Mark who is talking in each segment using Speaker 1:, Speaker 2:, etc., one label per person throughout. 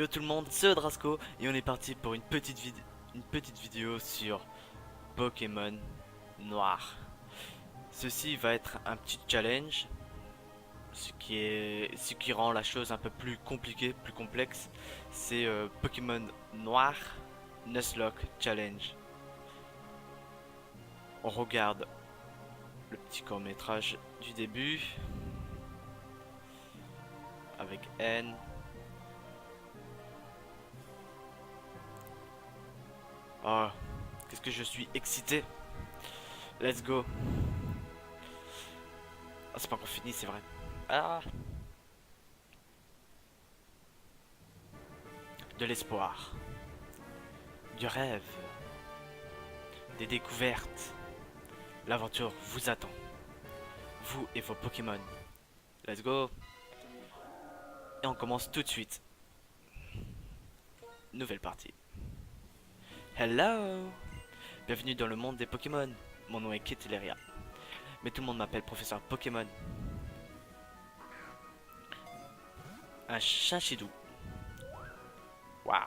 Speaker 1: Yo tout le monde, c'est Drasco et on est parti pour une petite vidéo sur Pokémon Noir. Ceci va être un petit challenge, ce qui rend la chose un peu plus compliquée, plus complexe. C'est Pokémon Noir Nuzlocke Challenge. On regarde le petit court-métrage du début avec N. Oh, qu'est-ce que je suis excité. Let's go. Ah, c'est pas encore fini, c'est vrai. Ah, de l'espoir, du rêve, des découvertes. L'aventure vous attend. Vous et vos Pokémon. Let's go. Et on commence tout de suite. Nouvelle partie. Hello. Bienvenue dans le monde des Pokémon. Mon nom est Keteleria. Mais tout le monde m'appelle professeur Pokémon. Un Chinchidou. Waouh.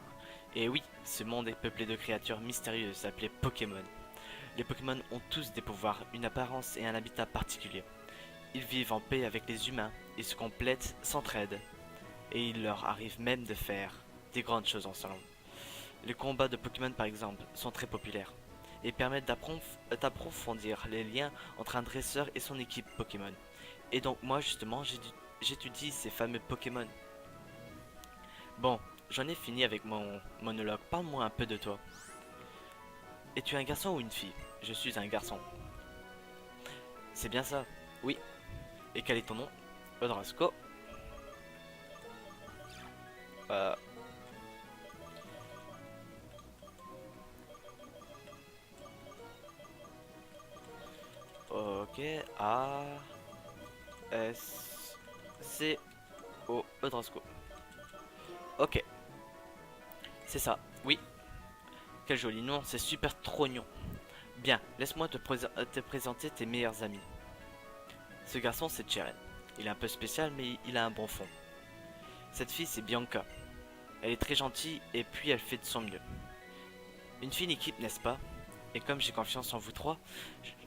Speaker 1: Et oui, ce monde est peuplé de créatures mystérieuses appelées Pokémon. Les Pokémon ont tous des pouvoirs, une apparence et un habitat particulier. Ils vivent en paix avec les humains, ils se complètent, s'entraident. Et il leur arrive même de faire des grandes choses ensemble. Les combats de Pokémon par exemple sont très populaires et permettent d'approfondir les liens entre un dresseur et son équipe Pokémon. Et donc moi justement j'étudie ces fameux Pokémon. Bon, j'en ai fini avec mon monologue, parle-moi un peu de toi. Es-tu un garçon ou une fille? Je suis un garçon. C'est bien ça? Oui. Et quel est ton nom? Odrasco. Euh, ok. A S C O Odrasco. Ok. C'est ça. Oui. Quel joli nom. C'est super trognon. Bien. Laisse-moi te présenter tes meilleurs amis. Ce garçon, c'est Cheren. Il est un peu spécial, mais il a un bon fond. Cette fille, c'est Bianca. Elle est très gentille et puis elle fait de son mieux. Une fine équipe, n'est-ce pas? Et comme j'ai confiance en vous trois,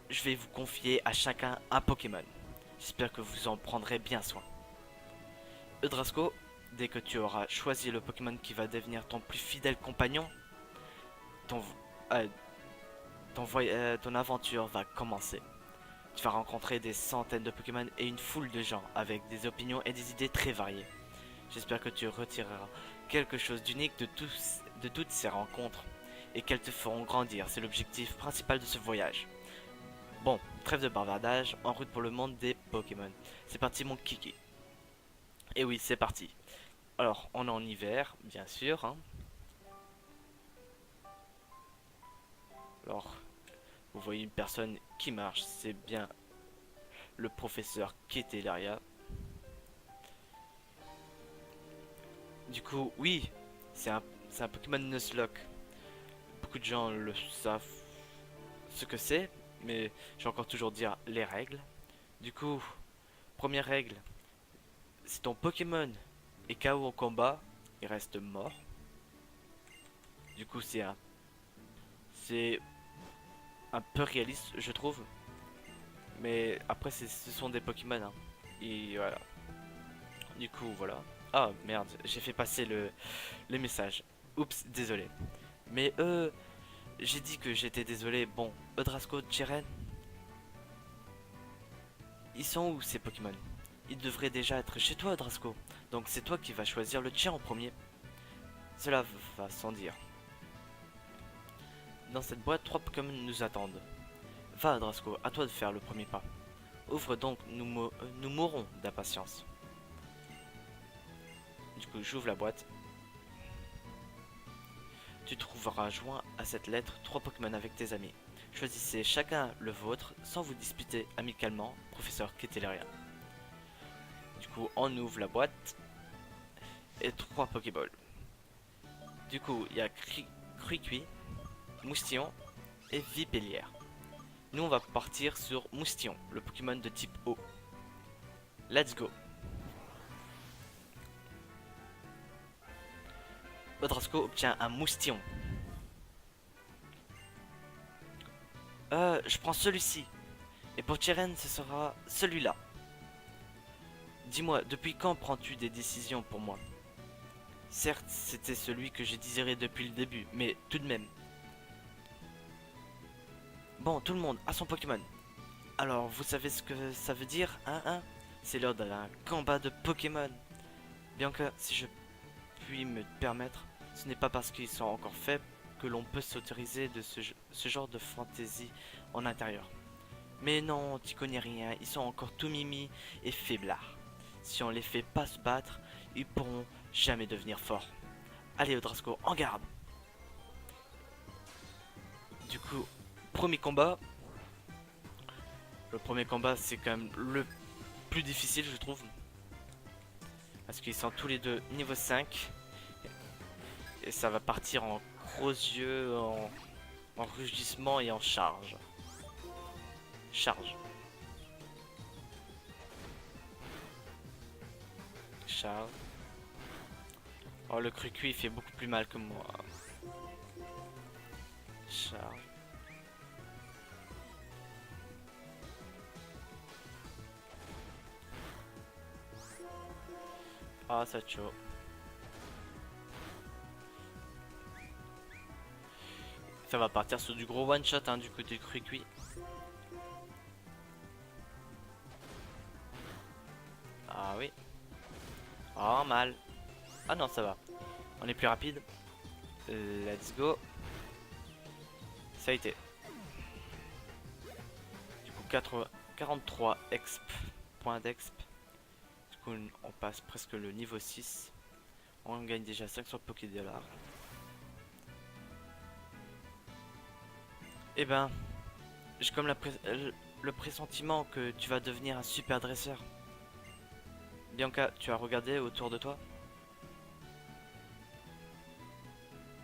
Speaker 1: je vais vous confier à chacun un Pokémon. J'espère que vous en prendrez bien soin. Eudrasco, dès que tu auras choisi le Pokémon qui va devenir ton plus fidèle compagnon, ton, euh, ton aventure va commencer. Tu vas rencontrer des centaines de Pokémon et une foule de gens avec des opinions et des idées très variées. J'espère que tu retireras quelque chose d'unique de toutes ces rencontres et qu'elles te feront grandir. C'est l'objectif principal de ce voyage. Bon, trêve de bavardage, en route pour le monde des Pokémon. C'est parti mon kiki. Et oui, c'est parti. Alors, on est en hiver, bien sûr. Hein. Alors, vous voyez une personne qui marche, c'est bien le professeur Keteleria. Du coup, oui, c'est un Pokémon Nuzlocke. Beaucoup de gens le savent ce que c'est, mais je vais encore toujours dire les règles. Du coup, première règle, si ton Pokémon est KO au combat, il reste mort. Du coup, c'est un peu réaliste, je trouve. Mais après, ce sont des Pokémon. Hein. Et voilà. Du coup, voilà. Ah merde, j'ai fait passer le message. Oups, désolé. Mais j'ai dit que j'étais désolé. Bon, Eudrasco, Cheren, ils sont où ces Pokémon? Ils devraient déjà être chez toi, Eudrasco. Donc c'est toi qui vas choisir le tien en premier. Cela va sans dire. Dans cette boîte, 3 Pokémon nous attendent. Va, Eudrasco, à toi de faire le premier pas. Ouvre donc, nous mourrons d'impatience. Du coup, j'ouvre la boîte. Tu trouveras joint à cette lettre 3 Pokémon avec tes amis. Choisissez chacun le vôtre sans vous disputer amicalement, professeur Keteleria. Du coup, on ouvre la boîte et 3 Pokéballs. Du coup, il y a Cruicui, Moustillon et Vipellière. Nous, on va partir sur Moustillon, le Pokémon de type eau. Let's go. Odrasco obtient un moustillon. Je prends celui-ci. Et pour Tyren, ce sera celui-là. Dis-moi, depuis quand prends-tu des décisions pour moi? Certes, c'était celui que j'ai désiré depuis le début, mais tout de même. Bon, tout le monde a son Pokémon. Alors, vous savez ce que ça veut dire, hein? C'est l'heure d'un combat de Pokémon. Bianca, si je puis me permettre, ce n'est pas parce qu'ils sont encore faibles que l'on peut s'autoriser de ce genre de fantaisie en intérieur. Mais non, tu connais rien, ils sont encore tout mimi et faiblards. Si on les fait pas se battre, ils pourront jamais devenir forts. Allez, Odrasco, en garde! Du coup, premier combat. Le premier combat, c'est quand même le plus difficile, je trouve. Parce qu'ils sont tous les deux niveau 5. Et ça va partir en gros yeux, en rugissement et en charge. Charge. Charge. Oh, le cru-cuit il fait beaucoup plus mal que moi. Charge. Ah, ça chaud. Ça va partir sur du gros one shot hein, du côté cru-cuit. Ah oui. Oh, mal. Ah non, ça va. On est plus rapide. Let's go. Ça a été. Du coup, 43 exp. Points d'exp. Du coup, on passe presque le niveau 6. On gagne déjà 500 Poké Dollars. Eh ben, j'ai comme le pressentiment que tu vas devenir un super dresseur. Bianca, tu as regardé autour de toi?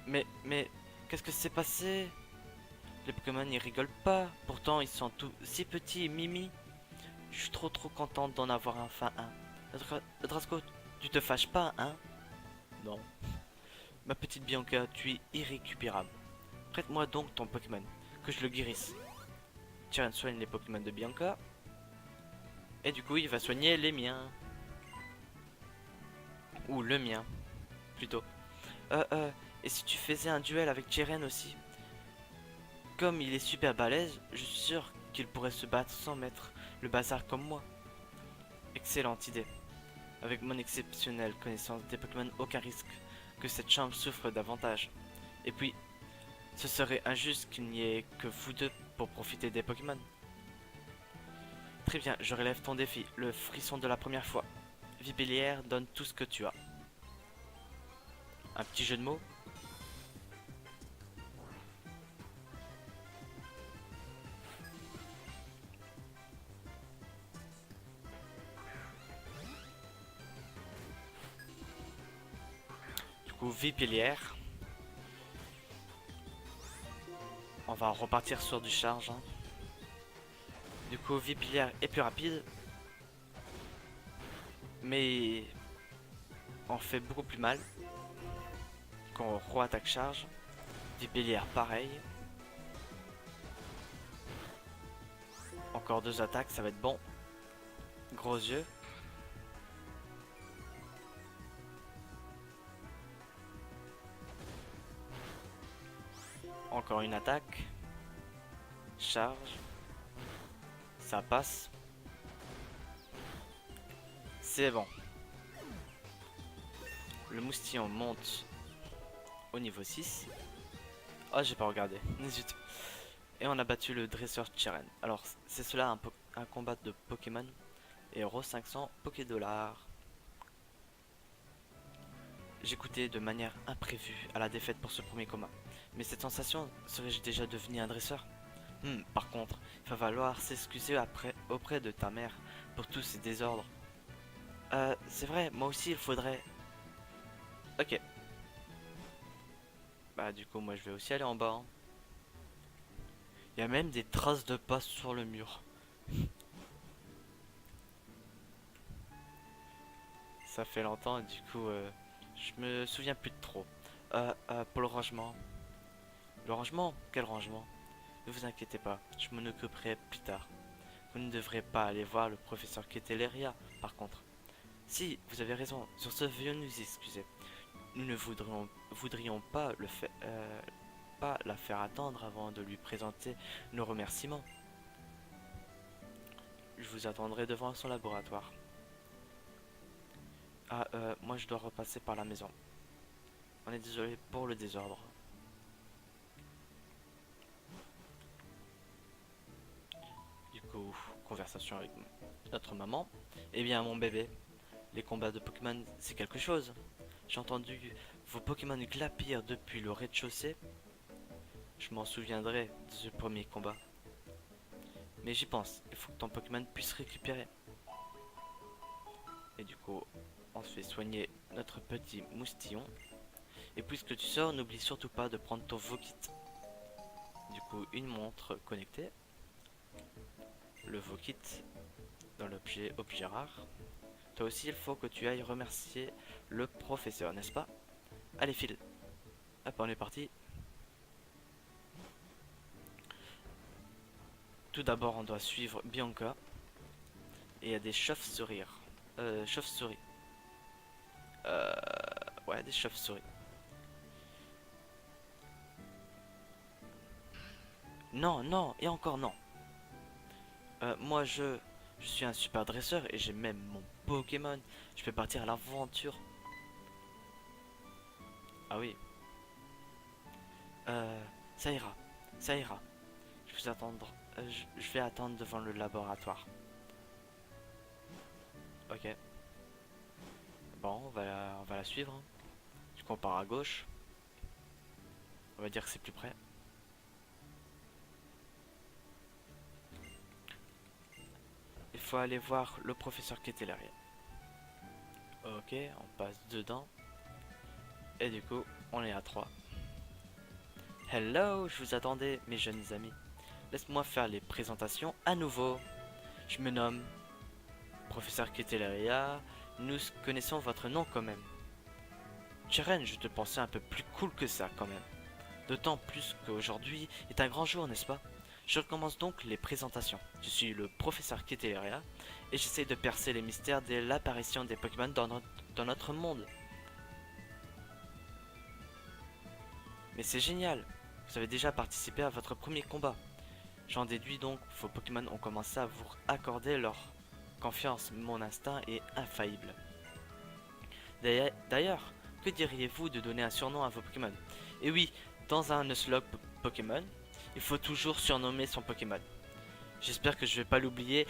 Speaker 1: Mais, qu'est-ce que s'est passé? Les Pokémon ils rigolent pas, pourtant ils sont tous si petits et mimi. Je suis trop contente d'en avoir enfin un. Drasco, tu te fâches pas, hein? Non. Ma petite Bianca, tu es irrécupérable. Prête-moi donc ton Pokémon, que je le guérisse. Tyrion soigne les Pokémon de Bianca. Et du coup, il va soigner les miens. Ou le mien, plutôt. Et si tu faisais un duel avec Tyrion aussi? Comme il est super balèze, je suis sûr qu'il pourrait se battre sans mettre le bazar comme moi. Excellente idée. Avec mon exceptionnelle connaissance des Pokémon, aucun risque que cette chambre souffre davantage. Et puis, ce serait injuste qu'il n'y ait que vous deux pour profiter des Pokémon. Très bien, je relève ton défi, le frisson de la première fois. Vipellière, donne tout ce que tu as. Un petit jeu de mots. Du coup, Vipellière. On va repartir sur du charge. Hein. Du coup, Vipellière est plus rapide. Mais on fait beaucoup plus mal. Quand on re-attaque charge. Vipellière pareil. Encore deux attaques, ça va être bon. Gros yeux. Encore une attaque. Charge. Ça passe. C'est bon. Le moustillon monte au niveau 6. Oh, j'ai pas regardé. Zut. Et on a battu le dresseur Tyrion. Alors, c'est cela un combat de Pokémon. Et Euro 500 Poké Dollars. J'ai goûté de manière imprévue à la défaite pour ce premier combat. Mais cette sensation, serais-je déjà devenu un dresseur? Par contre, il va falloir s'excuser auprès de ta mère pour tous ces désordres. C'est vrai, moi aussi il faudrait... Ok. Bah du coup, moi je vais aussi aller en bas. Hein. Il y a même des traces de pas sur le mur. Ça fait longtemps et du coup, je me souviens plus de trop. Pour le rangement. Le rangement? Quel rangement? Ne vous inquiétez pas, je m'en occuperai plus tard. Vous ne devrez pas aller voir le professeur Keteleria, par contre. Si, vous avez raison, sur ce, veuillez nous excuser. Nous ne voudrions pas pas la faire attendre avant de lui présenter nos remerciements. Je vous attendrai devant son laboratoire. Moi je dois repasser par la maison. On est désolé pour le désordre. Du coup, conversation avec notre maman. Eh bien, mon bébé, les combats de Pokémon, c'est quelque chose. J'ai entendu vos Pokémon glapir depuis le rez-de-chaussée. Je m'en souviendrai de ce premier combat. Mais j'y pense, il faut que ton Pokémon puisse récupérer. Et du coup, on se fait soigner notre petit moustillon. Et puisque tu sors, n'oublie surtout pas de prendre ton Vokit. Du coup, une montre connectée. Le Vokit dans l'objet objet rare. Toi aussi, il faut que tu ailles remercier le professeur, n'est-ce pas? Allez, file. Hop, on est parti. Tout d'abord, on doit suivre Bianca. Et il y a des chauves-souris. Chauves-souris. Ouais, des chauves-souris. Non, non, et encore non. Moi, je suis un super dresseur et j'ai même mon Pokémon. Je peux partir à l'aventure. Ah oui. Euh, ça ira. Ça ira. Je vous attendre. Je vais attendre devant le laboratoire. Ok. Bon, on va la suivre, hein. Du coup, on part à gauche. On va dire que c'est plus près. Il faut aller voir le professeur Keteleria. Ok, on passe dedans. Et du coup, on est à 3. Hello, je vous attendais, mes jeunes amis. Laisse-moi faire les présentations à nouveau. Je me nomme Professeur Keteleria. Nous connaissons votre nom quand même. Cheren, je te pensais un peu plus cool que ça quand même. D'autant plus qu'aujourd'hui est un grand jour, n'est-ce pas? Je recommence donc les présentations. Je suis le professeur Keteleria et j'essaie de percer les mystères de l'apparition des Pokémon dans notre monde. Mais c'est génial! Vous avez déjà participé à votre premier combat. J'en déduis donc que vos Pokémon ont commencé à vous accorder leur confiance. Mon instinct est infaillible. D'ailleurs, que diriez-vous de donner un surnom à vos Pokémon? Et oui, dans un Nuzlocke Pokémon, il faut toujours surnommer son Pokémon. J'espère que je vais pas l'oublier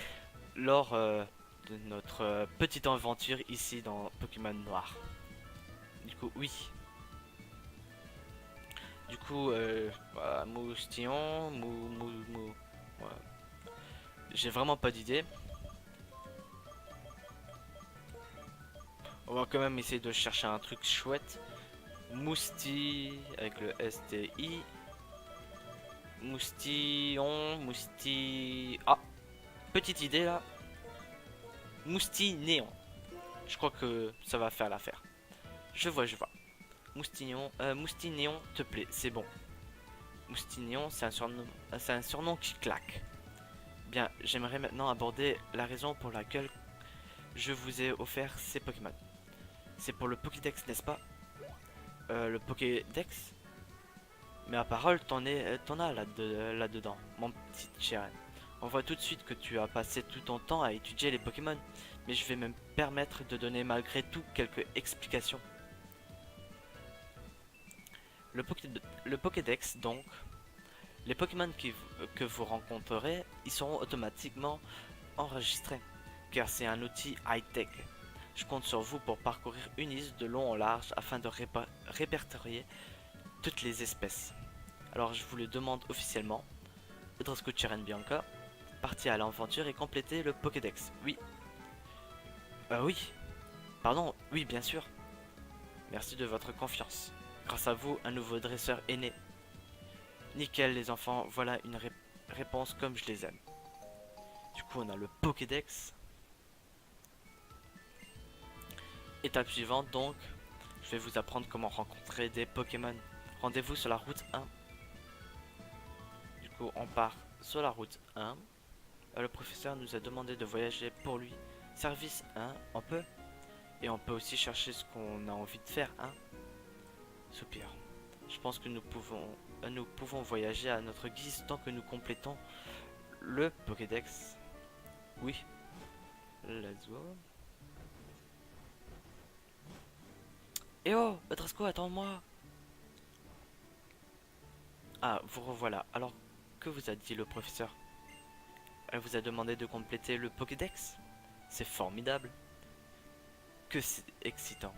Speaker 1: lors de notre petite aventure ici dans Pokémon Noir. Du coup, oui. Du coup, voilà, Moustillon, voilà. J'ai vraiment pas d'idée. On va quand même essayer de chercher un truc chouette. Mousti avec le STI. Moustillon, Ah, petite idée là. Moustinéon. Je crois que ça va faire l'affaire. Je vois, je vois. Moustinéon te plaît, c'est bon. Moustinéon, c'est un surnom qui claque. Bien, j'aimerais maintenant aborder la raison pour laquelle je vous ai offert ces Pokémon. C'est pour le Pokédex, n'est-ce pas? Le Pokédex? Mais à parole, t'en as là-dedans, mon petit Cheren. On voit tout de suite que tu as passé tout ton temps à étudier les Pokémon, mais je vais me permettre de donner malgré tout quelques explications. Le Pokédex, donc, les Pokémon que vous rencontrerez, ils seront automatiquement enregistrés, car c'est un outil high-tech. Je compte sur vous pour parcourir une liste de long en large afin de répertorier toutes les espèces. Alors je vous le demande officiellement. Udrasco Cheren Bianca, partie à l'aventure et compléter le Pokédex. Oui. Oui. Pardon, oui, bien sûr. Merci de votre confiance. Grâce à vous, un nouveau dresseur est né. Nickel les enfants, voilà une réponse comme je les aime. Du coup on a le Pokédex. Étape suivante donc, Je vais vous apprendre comment rencontrer des Pokémon. Rendez-vous sur la route 1. Du coup, on part sur la route 1. Le professeur nous a demandé de voyager pour lui. Service 1, on peut. Et on peut aussi chercher ce qu'on a envie de faire, hein. Soupir. Je pense que nous pouvons voyager à notre guise tant que nous complétons le Pokédex. Oui. Let's go. Eh oh, Drasco, attends-moi. Ah, vous revoilà. Alors, que vous a dit le professeur? Elle vous a demandé de compléter le Pokédex? C'est formidable. Que c'est excitant.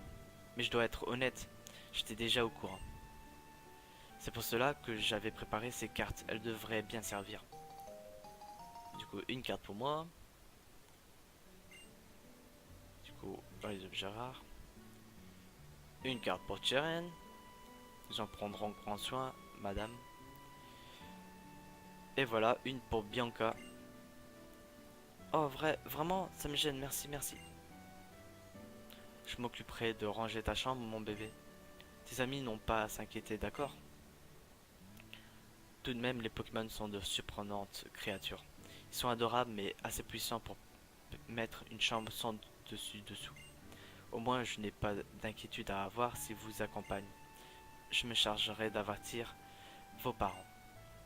Speaker 1: Mais je dois être honnête, j'étais déjà au courant. C'est pour cela que j'avais préparé ces cartes. Elles devraient bien servir. Du coup, une carte pour moi. Du coup, dans les objets rares. Une carte pour Cheren. J'en prendrai grand soin, madame. Et voilà, une pour Bianca. Oh, vraiment, ça me gêne, merci, merci. Je m'occuperai de ranger ta chambre, mon bébé. Tes amis n'ont pas à s'inquiéter, d'accord? Tout de même, les Pokémon sont de surprenantes créatures. Ils sont adorables, mais assez puissants pour mettre une chambre sans dessus-dessous. Au moins, je n'ai pas d'inquiétude à avoir s'ils vous accompagnent. Je me chargerai d'avertir vos parents.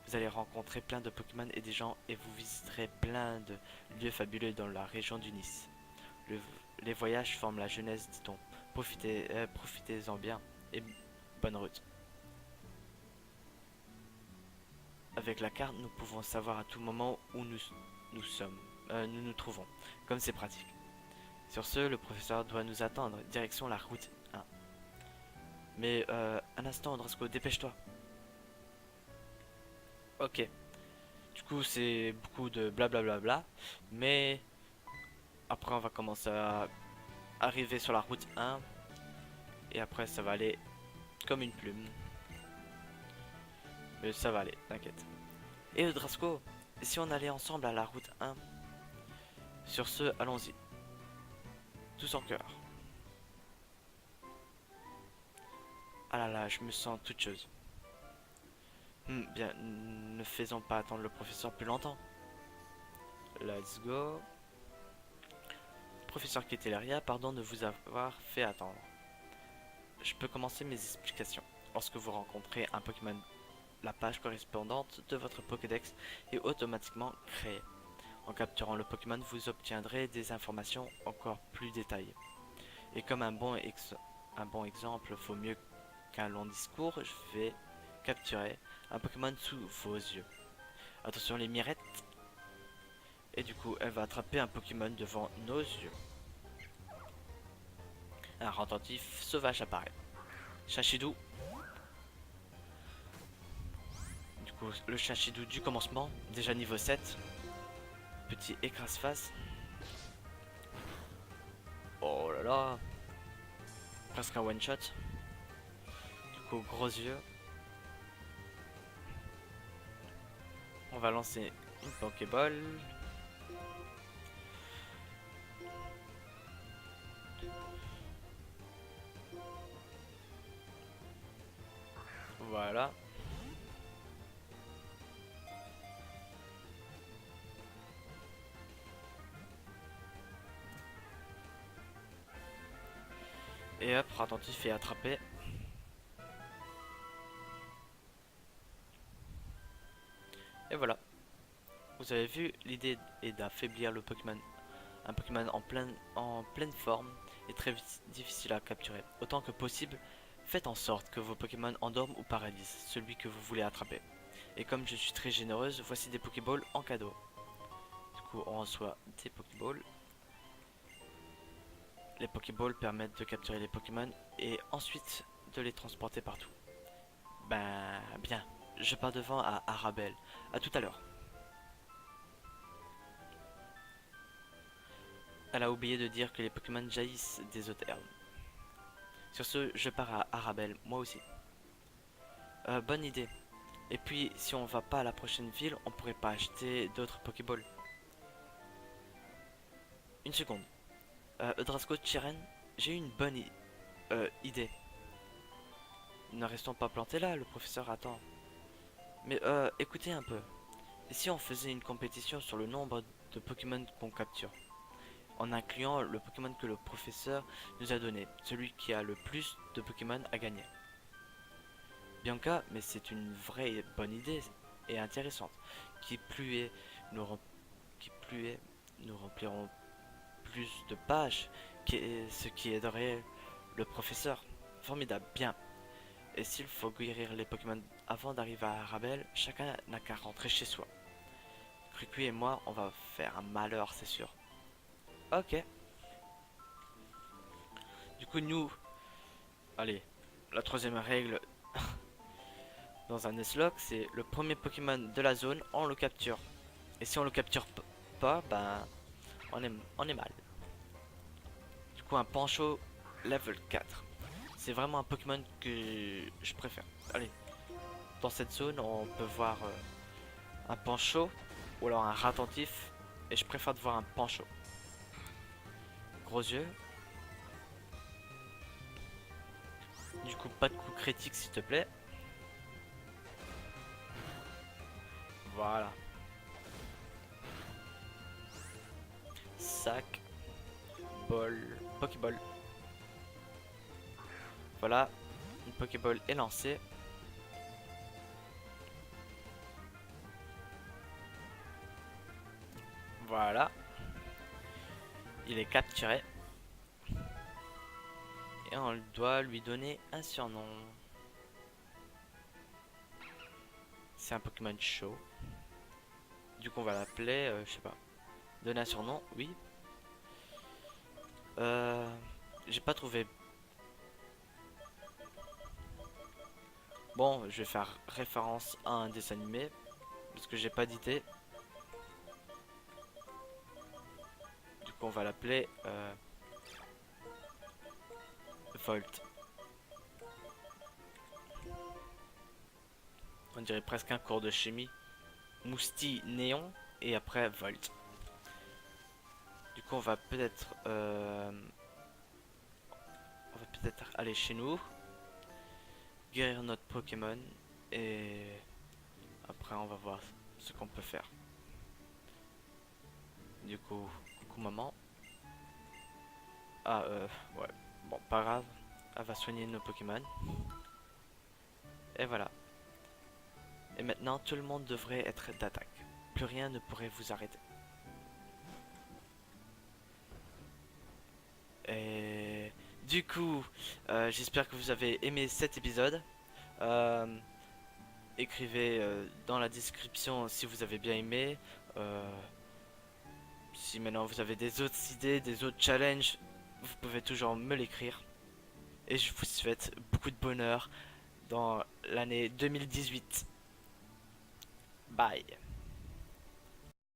Speaker 1: Vous allez rencontrer plein de Pokémon et des gens et vous visiterez plein de lieux fabuleux dans la région du Nice. Les voyages forment la jeunesse, dit-on. Profitez-en bien et bonne route. Avec la carte, nous pouvons savoir à tout moment où nous nous trouvons, comme c'est pratique. Sur ce, le professeur doit nous attendre, direction la route 1. Mais un instant, Drasco, dépêche-toi. Ok. Du coup, c'est beaucoup de blablabla. Mais après, on va commencer à arriver sur la route 1. Et après, ça va aller comme une plume. Mais ça va aller, t'inquiète. Et Drasco, si on allait ensemble à la route 1? Sur ce, allons-y. Tous en cœur. Ah là là, je me sens toute chose. Bien, ne faisons pas attendre le professeur plus longtemps. Let's go. Professeur Ketelaria, pardon de vous avoir fait attendre. Je peux commencer mes explications. Lorsque vous rencontrez un Pokémon, la page correspondante de votre Pokédex est automatiquement créée. En capturant le Pokémon, vous obtiendrez des informations encore plus détaillées. Et comme un bon exemple vaut mieux qu'un long discours, je vais capturer un Pokémon sous vos yeux. Attention les mirettes. Et du coup, elle va attraper un Pokémon devant nos yeux. Un retentif sauvage apparaît. Chachidou. Du coup, le Chachidou du commencement, déjà niveau 7. Petit écrase-face. Oh là là. Presque un one-shot. Du coup, gros yeux. On va lancer une Pokéball. Voilà. Et hop, attentif et attrapé. Et voilà. Vous avez vu, l'idée est d'affaiblir le Pokémon. Un Pokémon en pleine forme est très difficile à capturer. Autant que possible, faites en sorte que vos Pokémon endorment ou paralysent celui que vous voulez attraper. Et comme je suis très généreuse, voici des Pokéballs en cadeau. Du coup, on reçoit des Pokéballs. Les Pokéballs permettent de capturer les Pokémon et ensuite de les transporter partout. Ben, bien. Je pars devant à Arabelle. A tout à l'heure. Elle a oublié de dire que les Pokémon jaillissent des eaux terres. Sur ce, je pars à Arabelle, moi aussi. Bonne idée. Et puis, si on va pas à la prochaine ville, on pourrait pas acheter d'autres Pokéballs. Une seconde. Eudrasco Chiren, j'ai eu une bonne idée. ne restons pas plantés là, le professeur attend. Mais écoutez un peu. Et si on faisait une compétition sur le nombre de Pokémon qu'on capture, en incluant le Pokémon que le professeur nous a donné. Celui qui a le plus de Pokémon a gagné. Bianca, mais c'est une vraie bonne idée et intéressante. Qui plus est, nous, qui plus est, nous remplirons plus de pages, ce qui aiderait le professeur. Formidable, bien. Et s'il faut guérir les Pokémon avant d'arriver à Arabelle, chacun n'a qu'à rentrer chez soi. Cricui et moi, on va faire un malheur, c'est sûr. Ok. Du coup, nous, allez, la troisième règle dans un Nuzlocke, c'est le premier Pokémon de la zone, on le capture. Et si on le capture pas, ben, on est mal. Du coup, un Pancho level 4. C'est vraiment un Pokémon que je préfère. Allez, dans cette zone, on peut voir un Pancho ou alors un Ratentif. Et je préfère de voir un Pancho. Gros yeux. Du coup, pas de coup critique s'il te plaît. Voilà. Sac. Ball. Pokéball. Voilà. Une Pokéball est lancée. Voilà. Il est capturé. Et on doit lui donner un surnom. C'est un Pokémon chaud. Du coup, on va l'appeler, je sais pas. Donner un surnom, oui. J'ai pas trouvé. Bon, je vais faire référence à un dessin animé. Parce que j'ai pas d'idée. Du coup, on va l'appeler Volt. On dirait presque un cours de chimie. Mousti néon et après Volt. Du coup, on va peut-être aller chez nous, guérir notre Pokémon et après on va voir ce qu'on peut faire. Du coup, coucou maman. Ah ouais, bon pas grave, elle va soigner nos Pokémon. Et voilà. Et maintenant tout le monde devrait être d'attaque. Plus rien ne pourrait vous arrêter. Et du coup, j'espère que vous avez aimé cet épisode. Euh, Écrivez dans la description si vous avez bien aimé. Euh, Si maintenant vous avez des autres idées, des autres challenges, vous pouvez toujours me l'écrire. Et je vous souhaite beaucoup de bonheur dans l'année 2018. Bye.